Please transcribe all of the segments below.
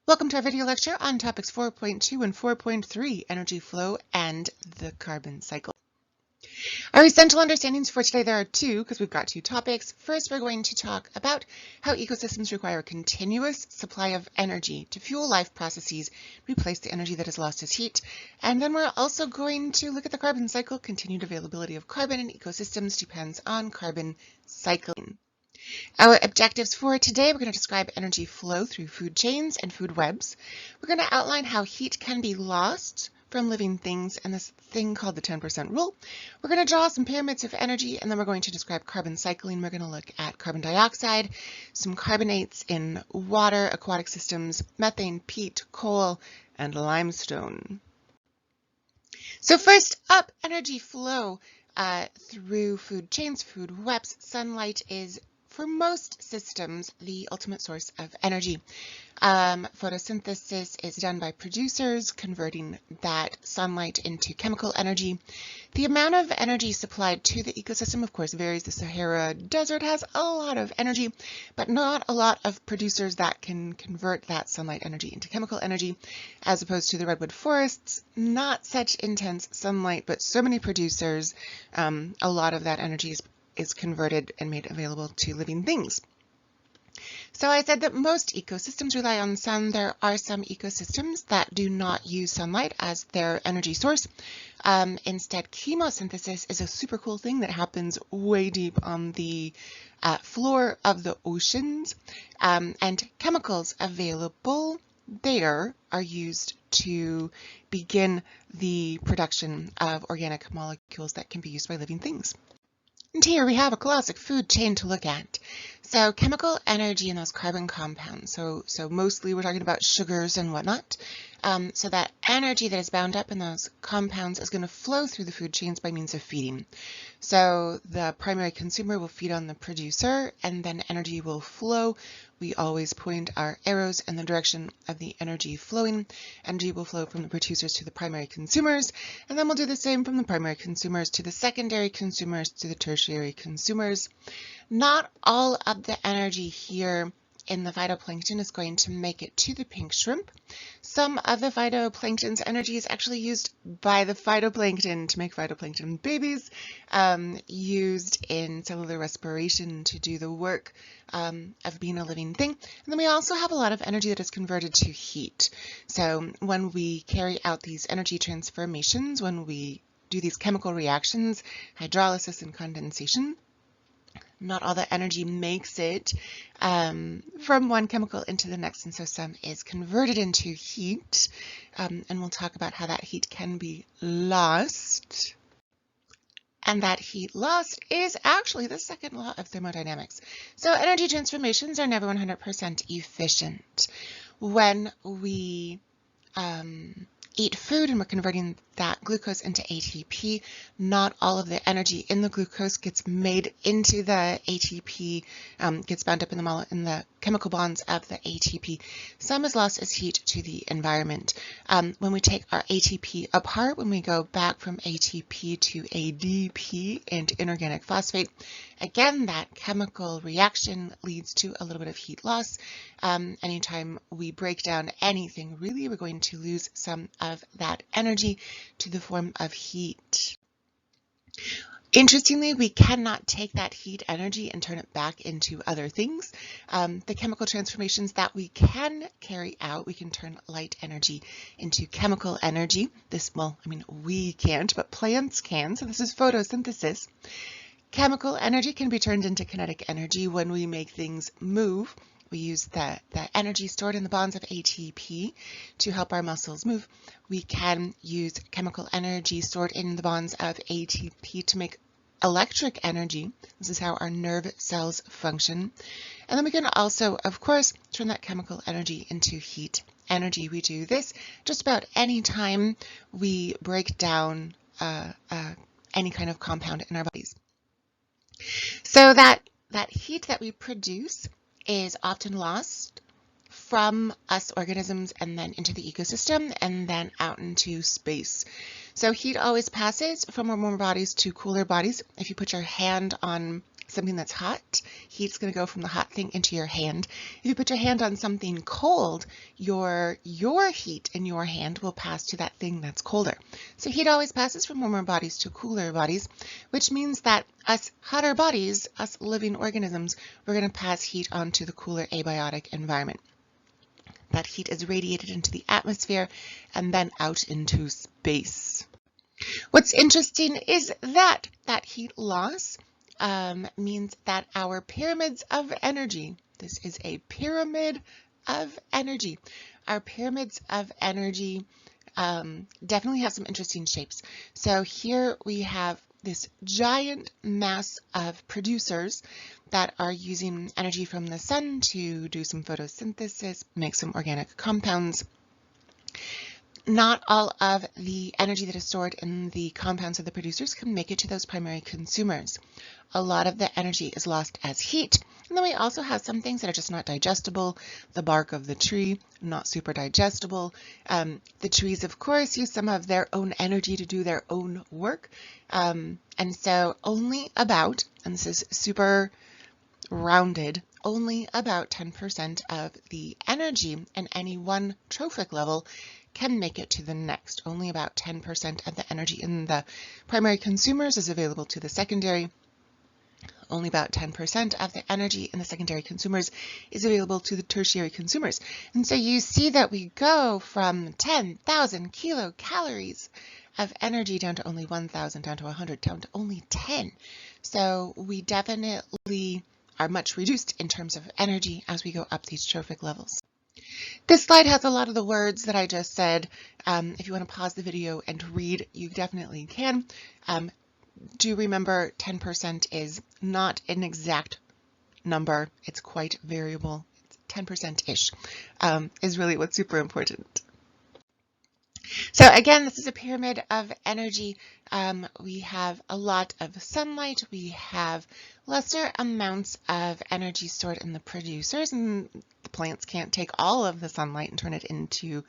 Welcome to our video lecture on topics 4.2 and 4.3, energy flow and the carbon cycle. Our essential understandings for today, there are two, because we've got two topics. First, we're going to talk about how ecosystems require a continuous supply of energy to fuel life processes, replace the energy that is lost as heat. And then we're also going to look at the carbon cycle. Continued availability of carbon in ecosystems depends on carbon cycling. Our objectives for today, we're going to describe energy flow through food chains and food webs. We're going to outline how heat can be lost from living things and this thing called the 10% rule. We're going to draw some pyramids of energy, and then we're going to describe carbon cycling. We're going to look at carbon dioxide, some carbonates in water, aquatic systems, methane, peat, coal, and limestone. So first up, energy flow through food chains, food webs. Sunlight is, for most systems, the ultimate source of energy. Photosynthesis is done by producers, converting that sunlight into chemical energy. The amount of energy supplied to the ecosystem, of course, varies. The Sahara Desert has a lot of energy, but not a lot of producers that can convert that sunlight energy into chemical energy, as opposed to the redwood forests. Not such intense sunlight, but so many producers, a lot of that energy is converted and made available to living things. So I said that most ecosystems rely on the sun. There are some ecosystems that do not use sunlight as their energy source. Instead, chemosynthesis is a super cool thing that happens way deep on the floor of the oceans, and chemicals available there are used to begin the production of organic molecules that can be used by living things. And here we have a classic food chain to look at. So chemical energy in those carbon compounds. So mostly we're talking about sugars and whatnot. So that energy that is bound up in those compounds is going to flow through the food chains by means of feeding. So the primary consumer will feed on the producer, and then energy will flow. We always point our arrows in the direction of the energy flowing. Energy will flow from the producers to the primary consumers, and then we'll do the same from the primary consumers to the secondary consumers to the tertiary consumers. Not all of the energy here in the phytoplankton is going to make it to the pink shrimp. Some of the phytoplankton's energy is actually used by the phytoplankton to make phytoplankton babies, used in cellular respiration to do the work of being a living thing. And then we also have a lot of energy that is converted to heat. So when we carry out these energy transformations, when we do these chemical reactions, hydrolysis and condensation, not all the energy makes it from one chemical into the next, and so some is converted into heat, and we'll talk about how that heat can be lost. And that heat lost is actually the second law of thermodynamics. So energy transformations are never 100% efficient. When we eat food and we're converting that glucose into ATP, not all of the energy in the glucose gets made into the ATP, gets bound up in the chemical bonds of the ATP. Some is lost as heat to the environment. When we take our ATP apart, when we go back from ATP to ADP and inorganic phosphate, again, that chemical reaction leads to a little bit of heat loss. Anytime we break down anything, really, we're going to lose some of that energy to the form of heat. Interestingly, we cannot take that heat energy and turn it back into other things. The chemical transformations that we can carry out, we can turn light energy into chemical energy. We can't, but plants can. So this is photosynthesis. Chemical energy can be turned into kinetic energy when we make things move. We use the energy stored in the bonds of ATP to help our muscles move. We can use chemical energy stored in the bonds of ATP to make electric energy. This is how our nerve cells function. And then we can also, of course, turn that chemical energy into heat energy. We do this just about any time we break down any kind of compound in our bodies. So that heat that we produce is often lost from us organisms and then into the ecosystem and then out into space. So heat always passes from warmer bodies to cooler bodies. If you put your hand on something that's hot, heat's going to go from the hot thing into your hand. If you put your hand on something cold, your heat in your hand will pass to that thing that's colder. So heat always passes from warmer bodies to cooler bodies, which means that us hotter bodies, us living organisms, we're going to pass heat onto the cooler abiotic environment. That heat is radiated into the atmosphere and then out into space. What's interesting is that heat loss means that our pyramids of energy, this is a pyramid of energy. Our pyramids of energy definitely have some interesting shapes. So here we have this giant mass of producers that are using energy from the sun to do some photosynthesis, make some organic compounds. Not all of the energy that is stored in the compounds of the producers can make it to those primary consumers. A lot of the energy is lost as heat. And then we also have some things that are just not digestible. The bark of the tree, not super digestible. The trees, of course, use some of their own energy to do their own work. And so only about, and this is super rounded, only about 10% of the energy in any one trophic level can make it to the next. Only about 10% of the energy in the primary consumers is available to the secondary. Only about 10% of the energy in the secondary consumers is available to the tertiary consumers. And so you see that we go from 10,000 kilocalories of energy down to only 1,000, down to 100, down to only 10. So we definitely are much reduced in terms of energy as we go up these trophic levels. This slide has a lot of the words that I just said. If you want to pause the video and read, you definitely can. Do remember 10% is not an exact number. It's quite variable. 10%-ish is really what's super important. So again, this is a pyramid of energy. We have a lot of sunlight. We have lesser amounts of energy stored in the producers, and the plants can't take all of the sunlight and turn it into,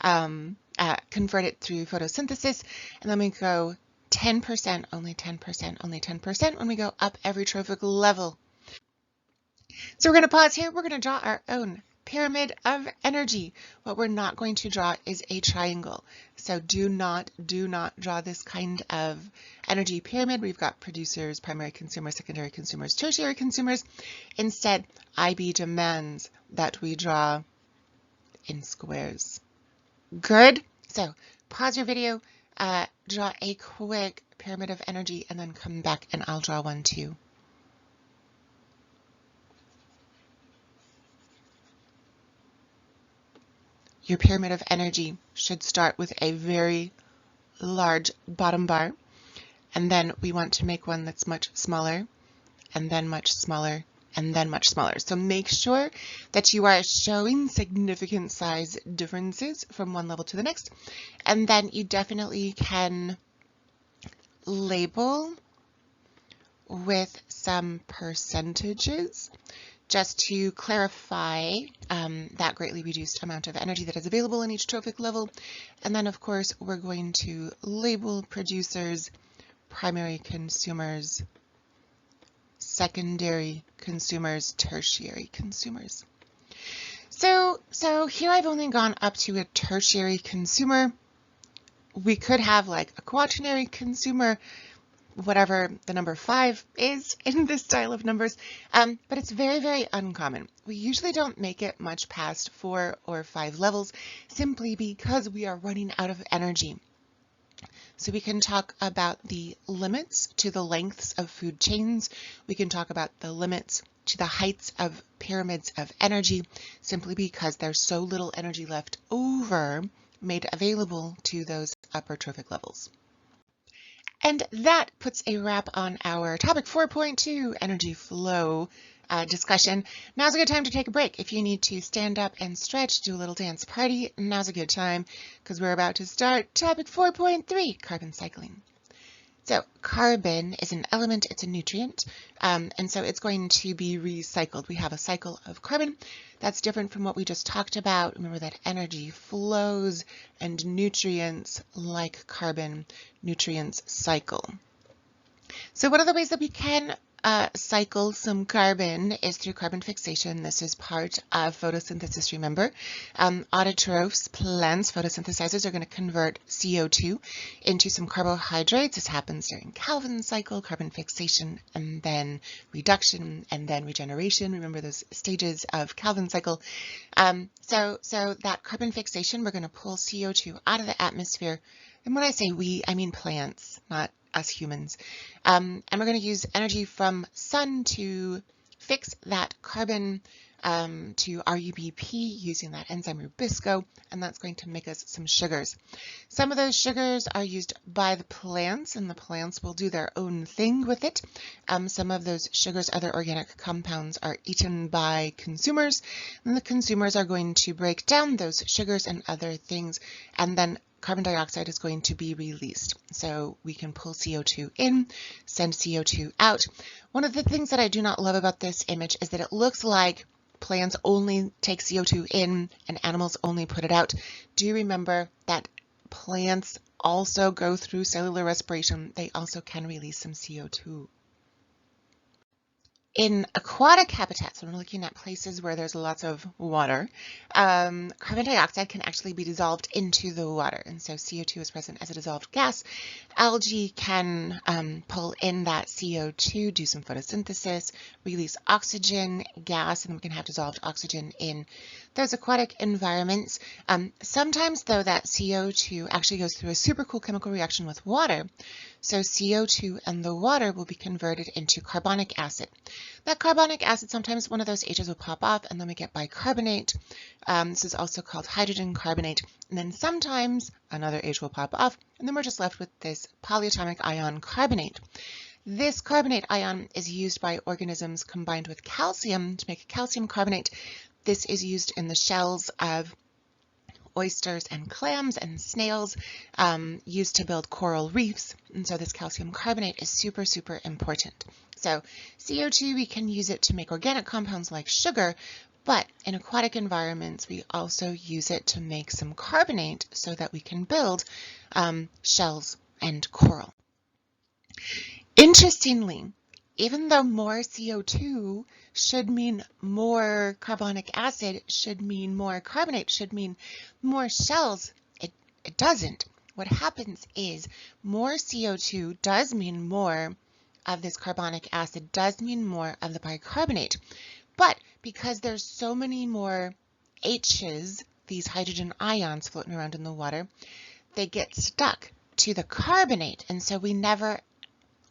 convert it through photosynthesis. And then we go 10%, only 10%, only 10% when we go up every trophic level. So we're going to pause here. We're going to draw our own pyramid of energy. What we're not going to draw is a triangle. So do not draw this kind of energy pyramid. We've got producers, primary consumers, secondary consumers, tertiary consumers. Instead, IB demands that we draw in squares. Good. So pause your video, draw a quick pyramid of energy, and then come back and I'll draw one too. Your pyramid of energy should start with a very large bottom bar, and then we want to make one that's much smaller, and then much smaller, and then much smaller. So make sure that you are showing significant size differences from one level to the next, and then you definitely can label with some percentages just to clarify that greatly reduced amount of energy that is available in each trophic level. And then, of course, we're going to label producers, primary consumers, secondary consumers, tertiary consumers. So here I've only gone up to a tertiary consumer. We could have like a quaternary consumer, whatever the number 5 is in this style of numbers, but it's very, very uncommon. We usually don't make it much past 4 or 5 levels simply because we are running out of energy. So we can talk about the limits to the lengths of food chains. We can talk about the limits to the heights of pyramids of energy simply because there's so little energy left over made available to those upper trophic levels. And that puts a wrap on our topic 4.2 energy flow discussion. Now's a good time to take a break. If you need to stand up and stretch, do a little dance party, now's a good time because we're about to start topic 4.3, carbon cycling. So carbon is an element, it's a nutrient, and so it's going to be recycled. We have a cycle of carbon. That's different from what we just talked about. Remember that energy flows and nutrients, like carbon, nutrients cycle. So what are the ways that we can cycle some carbon is through carbon fixation. This is part of photosynthesis, remember. Autotrophs, plants, photosynthesizers are going to convert CO2 into some carbohydrates. This happens during Calvin's cycle, carbon fixation, and then reduction, and then regeneration. Remember those stages of Calvin's cycle. So that carbon fixation, we're going to pull CO2 out of the atmosphere. And when I say we, I mean plants, not us humans. And we're going to use energy from sun to fix that carbon to RUBP using that enzyme Rubisco, and that's going to make us some sugars. Some of those sugars are used by the plants, and the plants will do their own thing with it. Some of those sugars, other organic compounds, are eaten by consumers, and the consumers are going to break down those sugars and other things, and then carbon dioxide is going to be released. So we can pull CO2 in, send CO2 out. One of the things that I do not love about this image is that it looks like plants only take CO2 in and animals only put it out. Do remember that plants also go through cellular respiration. They also can release some CO2. In aquatic habitats, when we're looking at places where there's lots of water, carbon dioxide can actually be dissolved into the water. And so CO2 is present as a dissolved gas. Algae can pull in that CO2, do some photosynthesis, release oxygen gas, and we can have dissolved oxygen in those aquatic environments. Sometimes, though, that CO2 actually goes through a super cool chemical reaction with water. So CO2 and the water will be converted into carbonic acid. That carbonic acid, sometimes one of those H's will pop off, and then we get bicarbonate. This is also called hydrogen carbonate. And then sometimes another H will pop off, and then we're just left with this polyatomic ion carbonate. This carbonate ion is used by organisms combined with calcium to make calcium carbonate. This is used in the shells of oysters and clams and snails, used to build coral reefs. And so this calcium carbonate is super, super important. So CO2, we can use it to make organic compounds like sugar, but in aquatic environments, we also use it to make some carbonate so that we can build shells and coral. Interestingly, even though more CO2 should mean more carbonic acid, should mean more carbonate, should mean more shells, it doesn't. What happens is more CO2 does mean more of this carbonic acid, does mean more of the bicarbonate. But because there's so many more H's, these hydrogen ions floating around in the water, they get stuck to the carbonate. And so we never,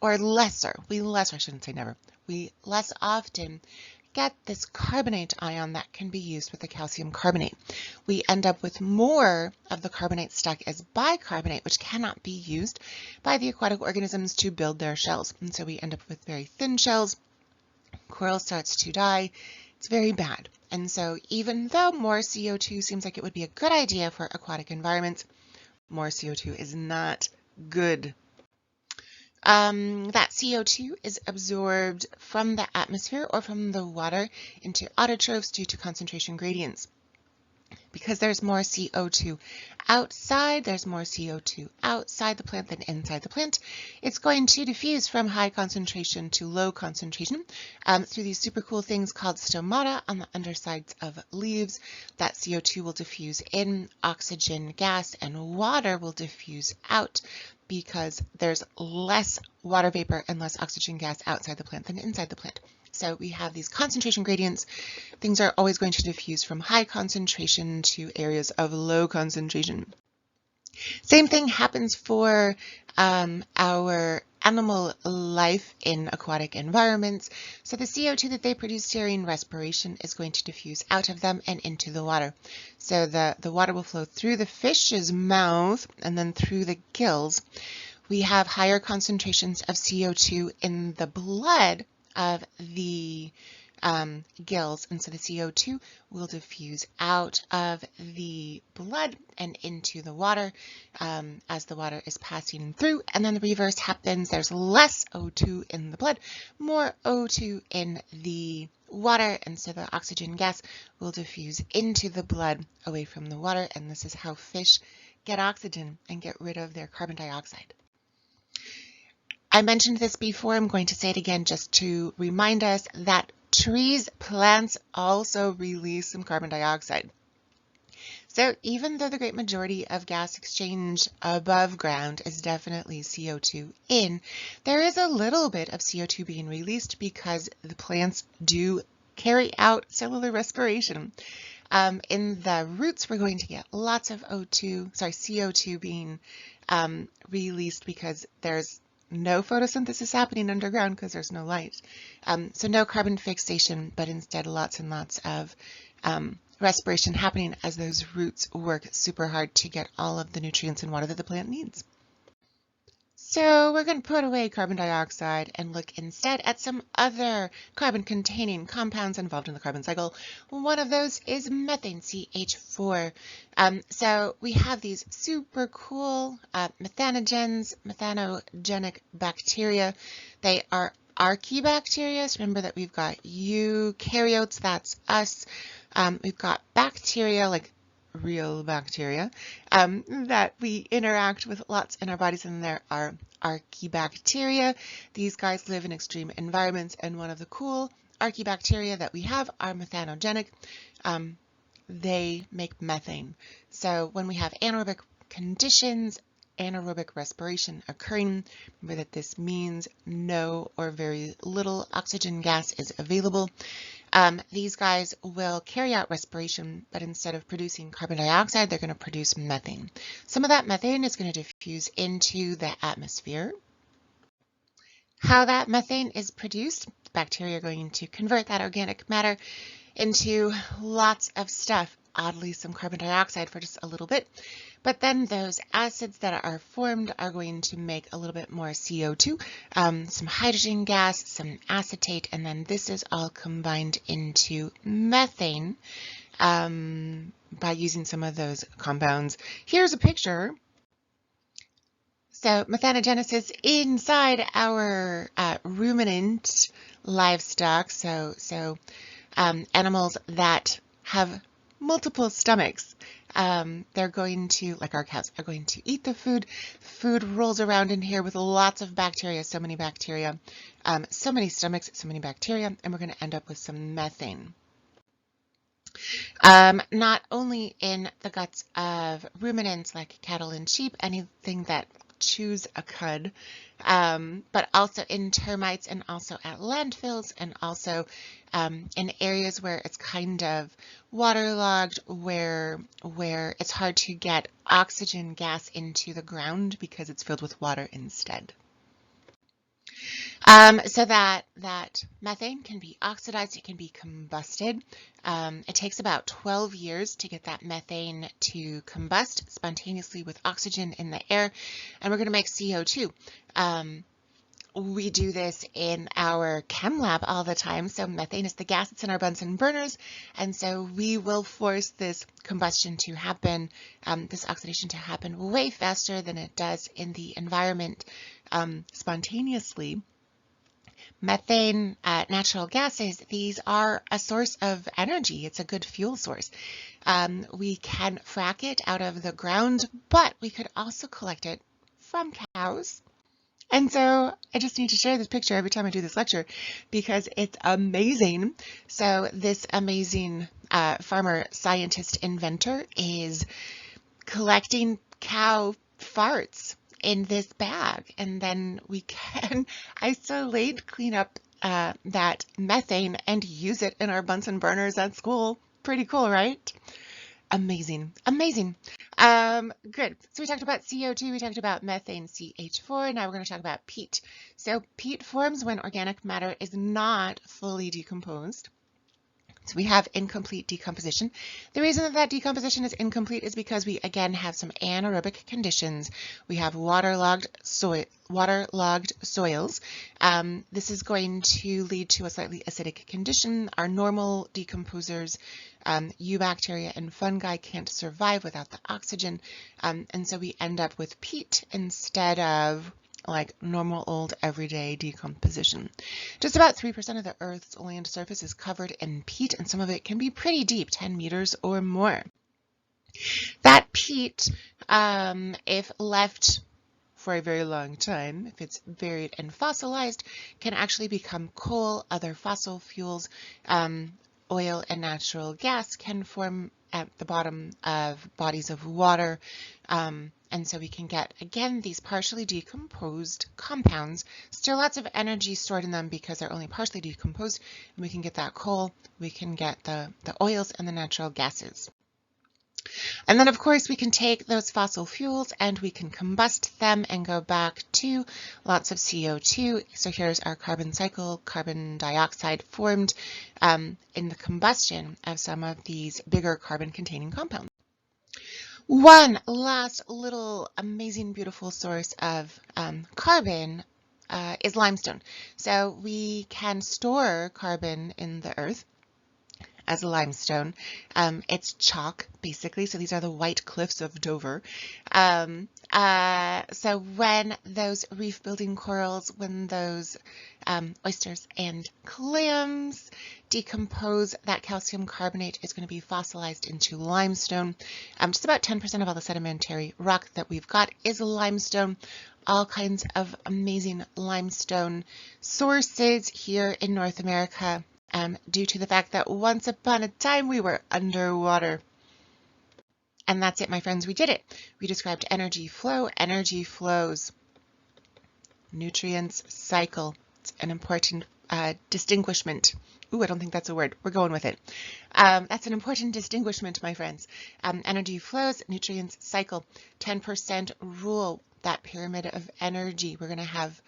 or lesser, I shouldn't say never, we less often get this carbonate ion that can be used with the calcium carbonate. We end up with more of the carbonate stuck as bicarbonate, which cannot be used by the aquatic organisms to build their shells. And so we end up with very thin shells. Coral starts to die. It's very bad. And so even though more CO2 seems like it would be a good idea for aquatic environments, more CO2 is not good. That CO2 is absorbed from the atmosphere or from the water into autotrophs due to concentration gradients. Because there's more CO2 outside, there's more CO2 outside the plant than inside the plant, it's going to diffuse from high concentration to low concentration through these super cool things called stomata on the undersides of leaves. That CO2 will diffuse in, oxygen gas and water will diffuse out, because there's less water vapor and less oxygen gas outside the plant than inside the plant. So we have these concentration gradients. Things are always going to diffuse from high concentration to areas of low concentration. Same thing happens for our animal life in aquatic environments. So the CO2 that they produce during respiration is going to diffuse out of them and into the water. So the water will flow through the fish's mouth and then through the gills. We have higher concentrations of CO2 in the blood of the gills, and so the CO2 will diffuse out of the blood and into the water as the water is passing through, and then the reverse happens. There's less O2 in the blood, more O2 in the water, and so the oxygen gas will diffuse into the blood away from the water, and this is how fish get oxygen and get rid of their carbon dioxide. I mentioned this before, I'm going to say it again just to remind us that trees, plants also release some carbon dioxide. So even though the great majority of gas exchange above ground is definitely CO2 in, there is a little bit of CO2 being released because the plants do carry out cellular respiration. In the roots, we're going to get lots of CO2 being released because there's no photosynthesis happening underground because there's no light. So no carbon fixation, but instead lots and lots of respiration happening as those roots work super hard to get all of the nutrients and water that the plant needs. So we're going to put away carbon dioxide and look instead at some other carbon-containing compounds involved in the carbon cycle. One of those is methane, CH4. So we have these super cool methanogenic bacteria. They are archaebacteria. So remember that we've got eukaryotes, that's us. We've got bacteria, like real bacteria, that we interact with lots in our bodies, and there are archaebacteria. These guys live in extreme environments, and one of the cool archaebacteria that we have are methanogenic. They make methane. So when we have anaerobic conditions, anaerobic respiration occurring, remember that this means no or very little oxygen gas is available. These guys will carry out respiration, but instead of producing carbon dioxide, they're going to produce methane. Some of that methane is going to diffuse into the atmosphere. How that methane is produced, bacteria are going to convert that organic matter into lots of stuff, oddly some carbon dioxide for just a little bit, but then those acids that are formed are going to make a little bit more CO2, some hydrogen gas, some acetate, and then this is all combined into methane by using some of those compounds. Here's a picture. So methanogenesis inside our ruminant livestock, so animals that have multiple stomachs. They're going to, like our cows, are going to eat the food. Food rolls around in here with lots of bacteria, so many bacteria, so many stomachs, so many bacteria, and we're going to end up with some methane. Not only in the guts of ruminants like cattle and sheep, anything that chews a cud, but also in termites and also at landfills and also in areas where it's kind of waterlogged, where it's hard to get oxygen gas into the ground because it's filled with water instead. So that methane can be oxidized, it can be combusted. It takes about 12 years to get that methane to combust spontaneously with oxygen in the air, and we're going to make CO2. We do this in our chem lab all the time. So methane is the gas that's in our Bunsen burners, and so we will force this combustion to happen, this oxidation to happen way faster than it does in the environment spontaneously. Methane, natural gases, these are a source of energy. It's a good fuel source. We can frack it out of the ground, but we could also collect it from cows. And so I just need to share this picture every time I do this lecture because it's amazing. So this amazing farmer, scientist, inventor is collecting cow farts in this bag, and then we can isolate, clean up that methane and use it in our Bunsen burners at school. Pretty cool, right? Amazing, amazing. Good. So we talked about CO2, we talked about methane, CH4, now we're going to talk about peat. So peat forms when organic matter is not fully decomposed. So we have incomplete decomposition. The reason that decomposition is incomplete is because we again have some anaerobic conditions. We have waterlogged soils. This is going to lead to a slightly acidic condition. Our normal decomposers, eubacteria and fungi, can't survive without the oxygen, and so we end up with peat instead of like normal old everyday decomposition. Just about 3% of the Earth's land surface is covered in peat, and some of it can be pretty deep, 10 meters or more. That peat, if left for a very long time, if it's buried and fossilized, can actually become coal, other fossil fuels, oil and natural gas can form at the bottom of bodies of water. And so we can get, again, these partially decomposed compounds, still lots of energy stored in them because they're only partially decomposed. And we can get that coal, we can get the oils and the natural gases. And then, of course, we can take those fossil fuels and we can combust them and go back to lots of CO2. So here's our carbon cycle, carbon dioxide formed in the combustion of some of these bigger carbon-containing compounds. One last little amazing, beautiful source of carbon is limestone. So we can store carbon in the earth as limestone. It's chalk, basically. So these are the white cliffs of Dover. So when those reef-building corals, when those oysters and clams decompose, that calcium carbonate is going to be fossilized into limestone. Just about 10% of all the sedimentary rock that we've got is limestone. All kinds of amazing limestone sources here in North America. Due to the fact that once upon a time we were underwater. And that's it, my friends, we did it. We described energy flow, energy flows, nutrients cycle. It's an important distinguishment. Ooh, I don't think that's a word. We're going with it. That's an important distinguishment, my friends. Energy flows, nutrients cycle, 10% rule, that pyramid of energy. We're going to have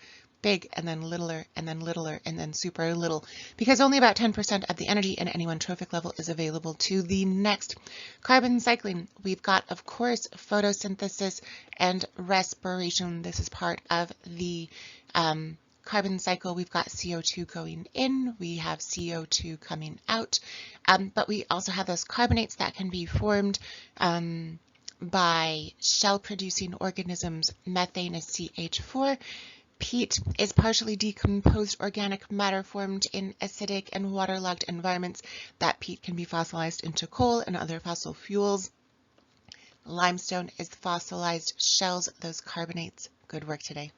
big and then littler and then littler and then super little, because only about 10% of the energy in any one trophic level is available to the next. Carbon cycling, we've got, of course, photosynthesis and respiration. This is part of the carbon cycle. We've got CO2 going in, we have CO2 coming out, but we also have those carbonates that can be formed by shell-producing organisms. Methane is CH4. Peat is partially decomposed organic matter formed in acidic and waterlogged environments. That peat can be fossilized into coal and other fossil fuels. Limestone is fossilized shells, those carbonates. Good work today.